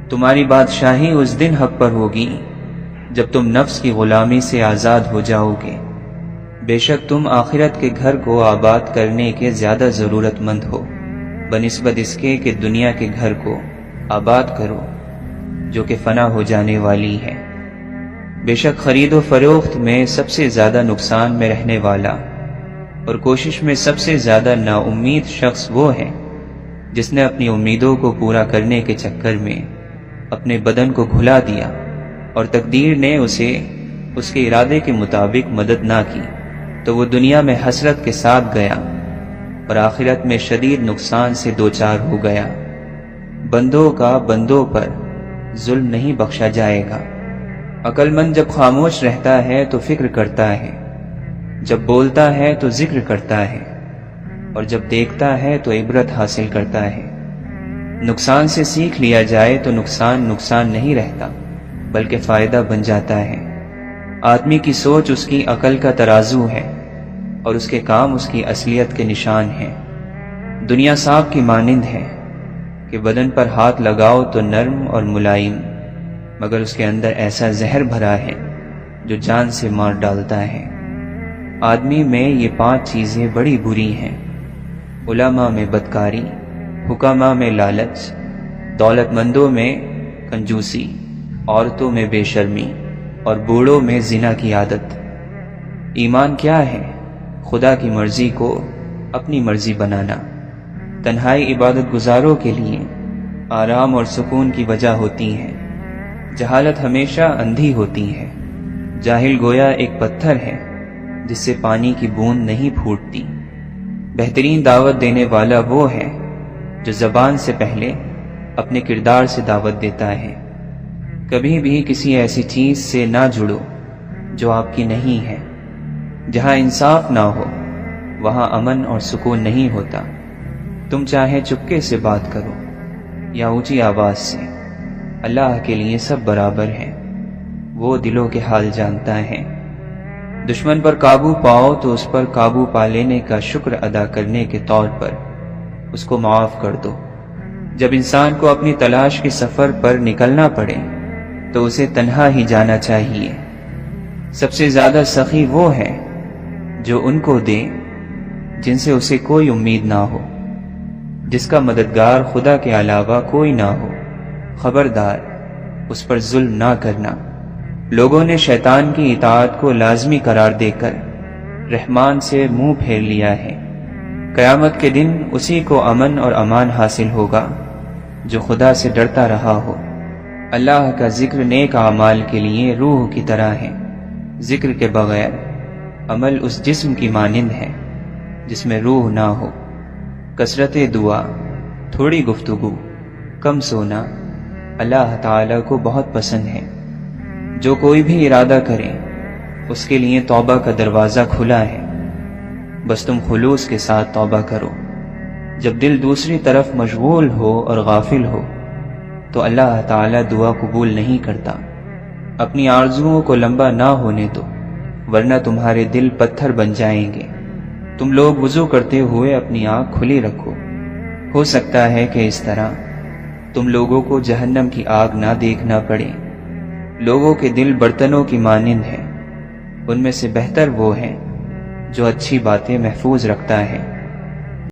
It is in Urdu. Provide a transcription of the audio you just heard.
تمہاری بادشاہی اس دن حق پر ہوگی جب تم نفس کی غلامی سے آزاد ہو جاؤ گے۔ بے شک تم آخرت کے گھر کو آباد کرنے کے زیادہ ضرورت مند ہو بنسبت اس کے کہ دنیا کے گھر کو آباد کرو جو کہ فنا ہو جانے والی ہے۔ بے شک خرید و فروخت میں سب سے زیادہ نقصان میں رہنے والا اور کوشش میں سب سے زیادہ نا امید شخص وہ ہے جس نے اپنی امیدوں کو پورا کرنے کے چکر میں اپنے بدن کو گھلا دیا اور تقدیر نے اسے اس کے ارادے کے مطابق مدد نہ کی تو وہ دنیا میں حسرت کے ساتھ گیا اور آخرت میں شدید نقصان سے دوچار ہو گیا۔ بندوں کا بندوں پر ظلم نہیں بخشا جائے گا۔ عقل مند جب خاموش رہتا ہے تو فکر کرتا ہے، جب بولتا ہے تو ذکر کرتا ہے، اور جب دیکھتا ہے تو عبرت حاصل کرتا ہے۔ نقصان سے سیکھ لیا جائے تو نقصان نہیں رہتا بلکہ فائدہ بن جاتا ہے۔ آدمی کی سوچ اس کی عقل کا ترازو ہے اور اس کے کام اس کی اصلیت کے نشان ہیں۔ دنیا سانپ کی مانند ہے کہ بدن پر ہاتھ لگاؤ تو نرم اور ملائم، مگر اس کے اندر ایسا زہر بھرا ہے جو جان سے مار ڈالتا ہے۔ آدمی میں یہ 5 چیزیں بڑی بری ہیں: علماء میں بدکاری، حکماء میں لالچ، دولت مندوں میں کنجوسی، عورتوں میں بے شرمی اور بوڑھوں میں زنا کی عادت۔ ایمان کیا ہے؟ خدا کی مرضی کو اپنی مرضی بنانا۔ تنہائی عبادت گزاروں کے لیے آرام اور سکون کی وجہ ہوتی ہے۔ جہالت ہمیشہ اندھی ہوتی ہے۔ جاہل گویا ایک پتھر ہے جس سے پانی کی بوند نہیں پھوٹتی۔ بہترین دعوت دینے والا وہ ہے جو زبان سے پہلے اپنے کردار سے دعوت دیتا ہے۔ کبھی بھی کسی ایسی چیز سے نہ جڑو جو آپ کی نہیں ہے۔ جہاں انصاف نہ ہو وہاں امن اور سکون نہیں ہوتا۔ تم چاہے چپکے سے بات کرو یا اونچی آواز سے، اللہ کے لیے سب برابر ہیں، وہ دلوں کے حال جانتا ہے۔ دشمن پر قابو پاؤ تو اس پر قابو پا لینے کا شکر ادا کرنے کے طور پر اس کو معاف کر دو۔ جب انسان کو اپنی تلاش کے سفر پر نکلنا پڑے تو اسے تنہا ہی جانا چاہیے۔ سب سے زیادہ سخی وہ ہے جو ان کو دے جن سے اسے کوئی امید نہ ہو، جس کا مددگار خدا کے علاوہ کوئی نہ ہو۔ خبردار، اس پر ظلم نہ کرنا۔ لوگوں نے شیطان کی اطاعت کو لازمی قرار دے کر رحمان سے منہ پھیر لیا ہے۔ قیامت کے دن اسی کو امن اور امان حاصل ہوگا جو خدا سے ڈرتا رہا ہو۔ اللہ کا ذکر نیک اعمال کے لیے روح کی طرح ہے۔ ذکر کے بغیر عمل اس جسم کی مانند ہے جس میں روح نہ ہو۔ کثرت دعا، تھوڑی گفتگو، کم سونا اللہ تعالیٰ کو بہت پسند ہے۔ جو کوئی بھی ارادہ کرے اس کے لیے توبہ کا دروازہ کھلا ہے، بس تم خلوص کے ساتھ توبہ کرو۔ جب دل دوسری طرف مشغول ہو اور غافل ہو تو اللہ تعالیٰ دعا قبول نہیں کرتا۔ اپنی آرزوؤں کو لمبا نہ ہونے دو ورنہ تمہارے دل پتھر بن جائیں گے۔ تم لوگ وضو کرتے ہوئے اپنی آنکھ کھلی رکھو، ہو سکتا ہے کہ اس طرح تم لوگوں کو جہنم کی آگ نہ دیکھنا پڑے۔ لوگوں کے دل برتنوں کی مانند ہیں، ان میں سے بہتر وہ ہے جو اچھی باتیں محفوظ رکھتا ہے۔